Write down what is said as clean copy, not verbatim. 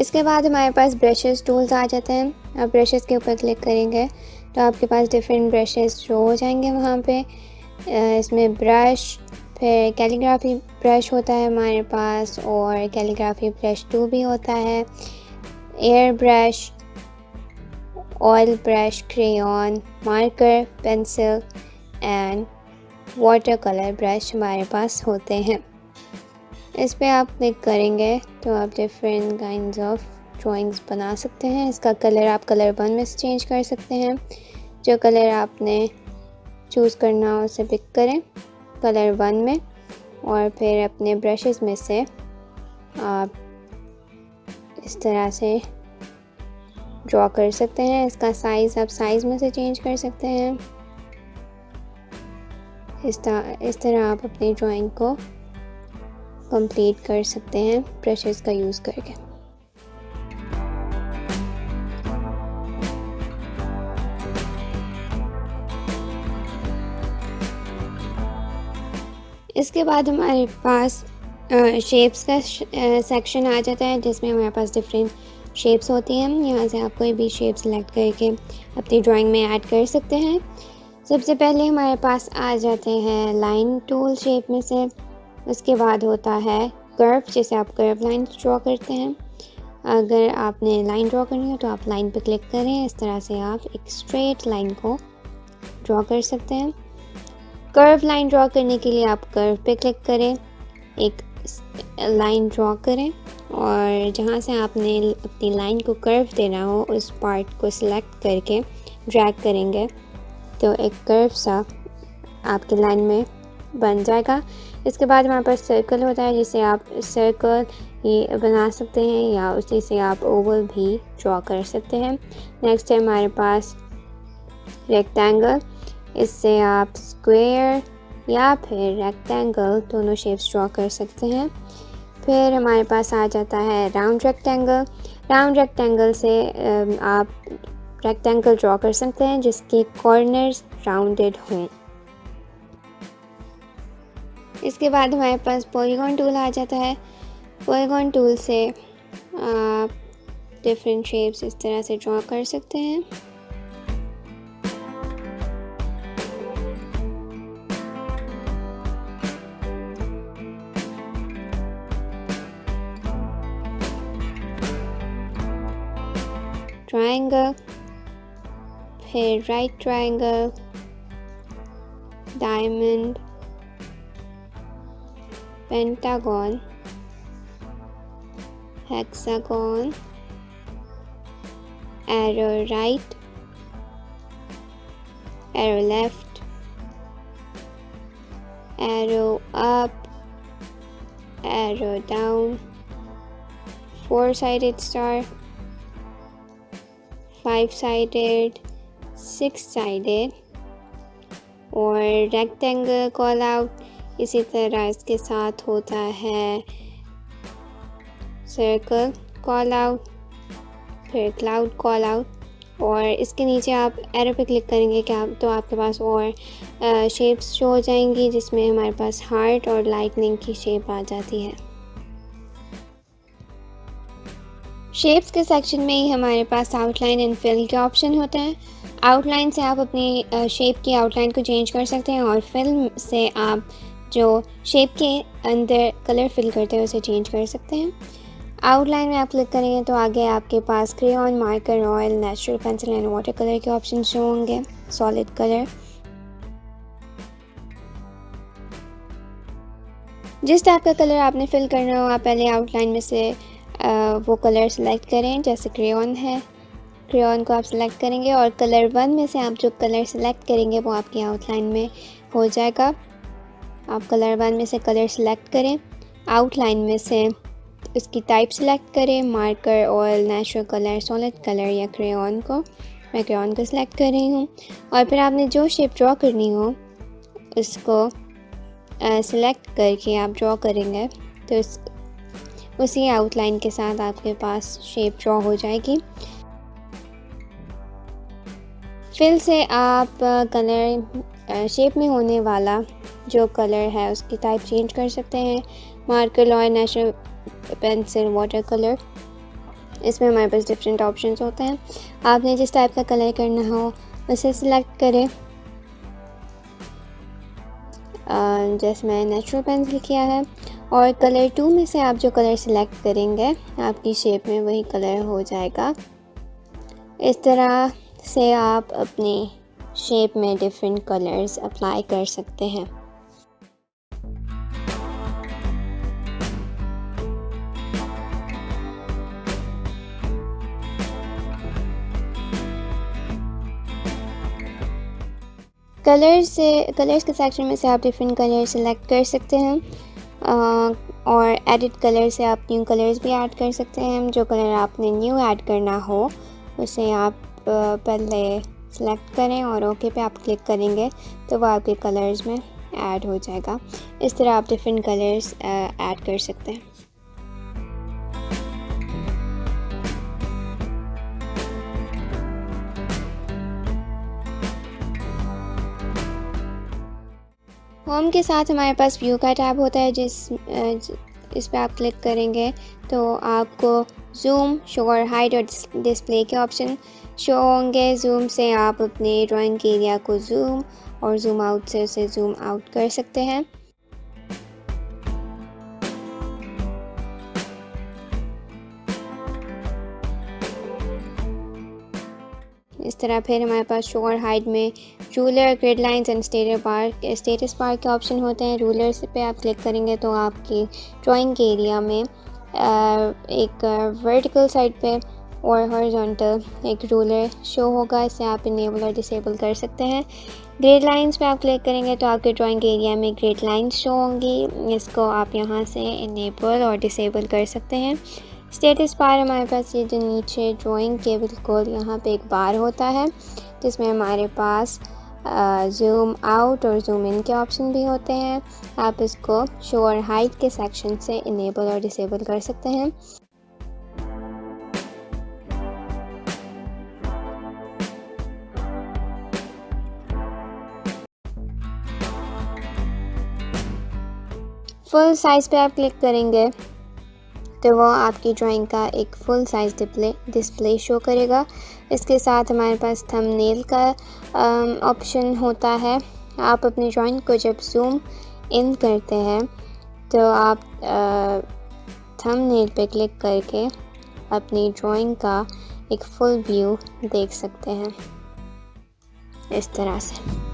इसके बाद हमारे पास ब्रशेस टूल्स आ जाते हैं। आप ब्रशेस के ऊपर क्लिक करेंगे तो आपके पास डिफरेंट ब्रशेस शो हो जाएंगे वहाँ पे। इसमें ब्रश, फिर कैलीग्राफी ब्रश होता है हमारे पास, और कैलीग्राफी ब्रश 2 भी होता है, air brush, oil brush, crayon, marker, pencil and water colour brush हमारे पास होते हैं। इस पे आप क्लिक करेंगे तो आप डिफरेंट काइंड्स ऑफ ड्राइंग्स बना सकते हैं। इसका कलर आप कलर 1 में से चेंज कर सकते हैं। जो कलर आपने चूज़ करना हो उसे पिक करें कलर 1 में, और फिर अपने ब्रशेस में से आप इस तरह से ड्रॉ कर सकते हैं। इसका साइज़ आप साइज़ में से चेंज कर सकते हैं। इस तरह आप अपनी ड्राइंग को कंप्लीट कर सकते हैं ब्रशेस का यूज़ करके। इसके बाद हमारे पास शेप्स का सेक्शन आ जाता है, जिसमें हमारे पास डिफरेंट शेप्स होती हैं। यहाँ से आप कोई भी शेप सेलेक्ट करके अपनी ड्राइंग में ऐड कर सकते हैं। सबसे पहले हमारे पास आ जाते हैं लाइन टूल शेप में से। उसके बाद होता है कर्व, जैसे आप कर्व लाइन ड्रॉ करते हैं। अगर आपने लाइन ड्रॉ करनी हो तो आप लाइन पे क्लिक करें। इस तरह से आप एक स्ट्रेट लाइन को ड्रॉ कर सकते हैं। कर्व लाइन ड्रॉ करने के लिए आप कर्व पे क्लिक करें, एक लाइन ड्रॉ करें, और जहाँ से आपने अपनी लाइन को कर्व देना हो उस पार्ट को सिलेक्ट करके ड्रैग करेंगे तो एक कर्व सा आपकी लाइन में बन जाएगा। इसके बाद हमारे पास सर्कल होता है, जिसे आप सर्कल ये बना सकते हैं या उसी से आप ओवल भी ड्रॉ कर सकते हैं। नेक्स्ट है हमारे पास रेक्टेंगल। इससे आप स्क्वायर या फिर रेक्टेंगल दोनों शेप्स ड्रॉ कर सकते हैं। फिर हमारे पास आ जाता है राउंड रेक्टेंगल। राउंड रेक्टेंगल से आप रेक्टेंगल ड्रॉ कर सकते हैं जिसके कॉर्नर्स राउंडेड हों। इसके बाद हमारे पास पॉलीगॉन टूल आ जाता है। पॉलीगॉन टूल से आप डिफरेंट शेप्स इस तरह से ड्रॉ कर सकते हैं। ट्रायंगल, फिर right triangle, diamond, pentagon, hexagon, arrow right, arrow left, arrow up, arrow down, 4-sided star, 5-sided, 6-sided और रेक्टेंगल कॉल आउट। इसी तरह इसके साथ होता है सर्कल कॉल आउट, फिर क्लाउड कॉल आउट, और इसके नीचे आप एरो पे क्लिक करेंगे क्या तो आपके पास और शेप्स शो हो जाएंगी, जिसमें हमारे पास हार्ट और लाइटनिंग की शेप आ जाती है। शेप्स के सेक्शन में ही हमारे पास आउटलाइन एंड फिल के ऑप्शन होते हैं। आउटलाइन से आप अपनी शेप की आउटलाइन को चेंज कर सकते हैं, और फिल से आप जो शेप के अंदर कलर फिल करते हैं उसे चेंज कर सकते हैं। आउटलाइन में आप क्लिक करेंगे तो आगे आपके पास crayon, marker, oil, natural pencil and water colour के ऑप्शन शो होंगे, सॉलिड कलर। जिस टाइप का कलर आपने फिल करना हो आप पहले आउटलाइन में से वो कलर सेलेक्ट करें। जैसे क्रेयॉन है, क्रेयॉन को आप सेलेक्ट करेंगे और कलर 1 में से आप जो कलर सेलेक्ट करेंगे वो आपकी आउटलाइन में हो जाएगा। आप कलर 1 में से कलर सेलेक्ट करें, आउटलाइन में से इसकी टाइप सेलेक्ट करें, marker, oil, natural colour, solid colour या क्रेयॉन को। मैं क्रेयॉन को सिलेक्ट कर रही हूँ, और फिर आपने जो शेप ड्रॉ करनी हो उसको सेलेक्ट करके आप ड्रॉ करेंगे तो उसी आउटलाइन के साथ आपके पास शेप ड्रॉ हो जाएगी। फिल से आप कलर शेप में होने वाला जो कलर है उसकी टाइप चेंज कर सकते हैं, marker, oil, natural pencil, water colour. इसमें हमारे पास डिफरेंट ऑप्शंस होते हैं। आपने जिस टाइप का कलर करना हो उसे सिलेक्ट करें। जैसे मैंने नेचुरल पेंसिल किया है, और कलर 2 में से आप जो कलर सिलेक्ट करेंगे आपकी शेप में वही कलर हो जाएगा। इस तरह से आप अपनी शेप में डिफरेंट कलर्स अप्लाई कर सकते हैं। कलर्स के सेक्शन में से आप डिफरेंट कलर सेलेक्ट कर सकते हैं, और एडिट कलर से आप न्यू कलर्स भी ऐड कर सकते हैं। जो कलर आपने न्यू ऐड करना हो उसे आप पहले सेलेक्ट करें और ओके पे आप क्लिक करेंगे तो वो आपके कलर्स में ऐड हो जाएगा। इस तरह आप डिफरेंट कलर्स ऐड कर सकते हैं। होम के साथ हमारे पास व्यू का टैब होता है, इस पे आप क्लिक करेंगे तो आपको ज़ूम, शो और हाइड और डिस्प्ले के ऑप्शन शो होंगे। ज़ूम से आप अपने ड्राइंग के एरिया को ज़ूम और ज़ूम आउट से उसे ज़ूम आउट कर सकते हैं। इस तरह फिर हमारे पास शो और हाइड में ruler, grid lines and status bar के ऑप्शन होते हैं। रूलर से पे आप क्लिक करेंगे तो आपकी ड्राइंग के एरिया में एक वर्टिकल साइड पे और हॉरिजॉन्टल एक रूलर शो होगा। इसे आप इनेबल और डिसेबल कर सकते हैं। ग्रिड लाइंस पे आप क्लिक करेंगे तो आपके ड्राइंग के एरिया में ग्रिड लाइंस शो होंगी। इसको आप यहाँ से इनेबल और डिसेबल कर सकते हैं। स्टेटस बार हमारे पास ये जो नीचे ड्राइंग के बिल्कुल यहाँ पे एक बार होता है जिसमें हमारे पास ज़ूम आउट और ज़ूम इन के ऑप्शन भी होते हैं। आप इसको शो और हाइड के सेक्शन से इनेबल और डिसेबल कर सकते हैं। फुल साइज़ पे आप क्लिक करेंगे तो वो आपकी ड्राइंग का एक फुल साइज़ डिस्प्ले शो करेगा। इसके साथ हमारे पास थंबनेल का ऑप्शन होता है। आप अपनी ड्राइंग को जब ज़ूम इन करते हैं तो आप थंबनेल पे क्लिक करके अपनी ड्राइंग का एक फुल व्यू देख सकते हैं इस तरह से।